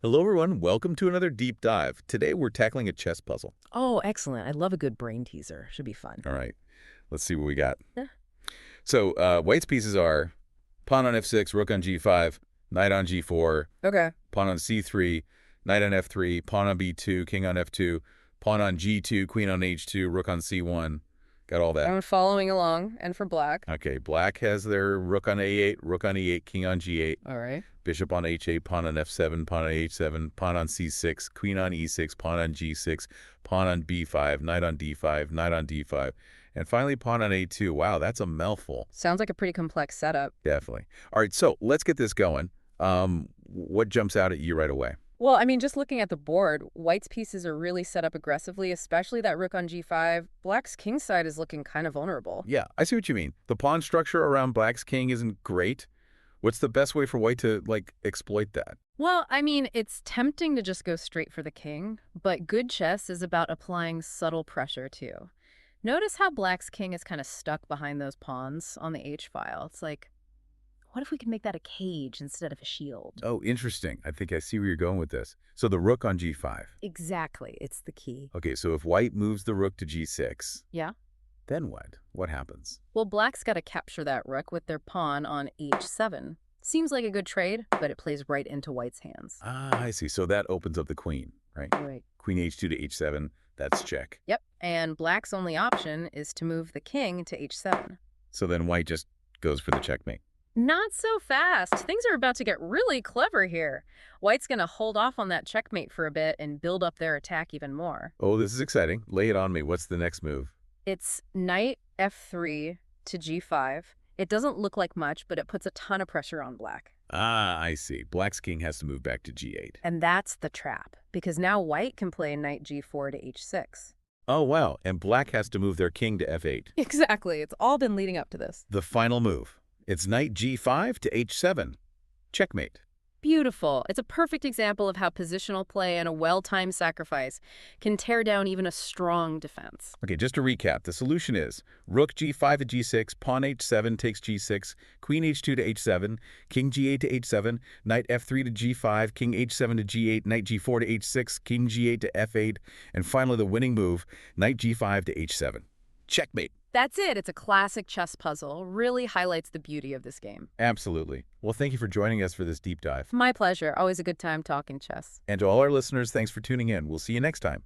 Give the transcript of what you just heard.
Hello, everyone. Welcome to another deep dive. Today, we're tackling a chess puzzle. Oh, excellent. I love a good brain teaser. Should be fun. All right, let's see what we got. Yeah. So, White's pieces are pawn on f6, rook on g5, knight on g4, Okay. pawn on c3, knight on f3, pawn on b2, king on f2, pawn on g2, queen on h2, rook on c1. Got all that. I'm following along. And for black. Okay, black has their rook on a8, rook on e8, king on g8, All right. bishop on h8, pawn on f7, pawn on h7, pawn on c6, queen on e6, pawn on g6, pawn on b5, knight on d5, knight on d5, and finally pawn on a2. Wow, that's a mouthful. Sounds like a pretty complex setup. Definitely. All right, so let's get this going. What jumps out at you right away? Well, I mean, just looking at the board, white's pieces are really set up aggressively, especially that rook on g5. Black's king side is looking kind of vulnerable. Yeah, I see what you mean. The pawn structure around black's king isn't great. What's the best way for white to, exploit that? Well, I mean, it's tempting to just go straight for the king, but good chess is about applying subtle pressure too. Notice how black's king is kind of stuck behind those pawns on the h-file. It's like, what if we could make that a cage instead of a shield? Oh, interesting. I think I see where you're going with this. So the rook on g5. Exactly. It's the key. Okay, so if white moves the rook to g6, Yeah? then what? What happens? Well, black's got to capture that rook with their pawn on h7. Seems like a good trade, but it plays right into white's hands. Ah, I see. So that opens up the queen, right? Right. Queen h2 to h7, that's check. Yep. And black's only option is to move the king to h7. So then white just goes for the checkmate. Not so fast. Things are about to get really clever here. White's going to hold off on that checkmate for a bit and build up their attack even more. Oh, this is exciting. Lay it on me. What's the next move? It's knight f3 to g5. It doesn't look like much, but it puts a ton of pressure on black. Ah, I see. Black's king has to move back to g8. And that's the trap, because now white can play knight g4 to h6. Oh, wow. And black has to move their king to f8. Exactly. It's all been leading up to this. The final move. It's knight g5 to h7. Checkmate. Beautiful. It's a perfect example of how positional play and a well-timed sacrifice can tear down even a strong defense. Okay, just to recap, the solution is rook g5 to g6, pawn h7 takes g6, queen h2 to h7, king g8 to h7, knight f3 to g5, king h7 to g8, knight g4 to h6, king g8 to f8, and finally the winning move, knight g5 to h7. Checkmate. That's it. It's a classic chess puzzle. Really highlights the beauty of this game. Absolutely. Well, thank you for joining us for this deep dive. My pleasure. Always a good time talking chess. And to all our listeners, thanks for tuning in. We'll see you next time.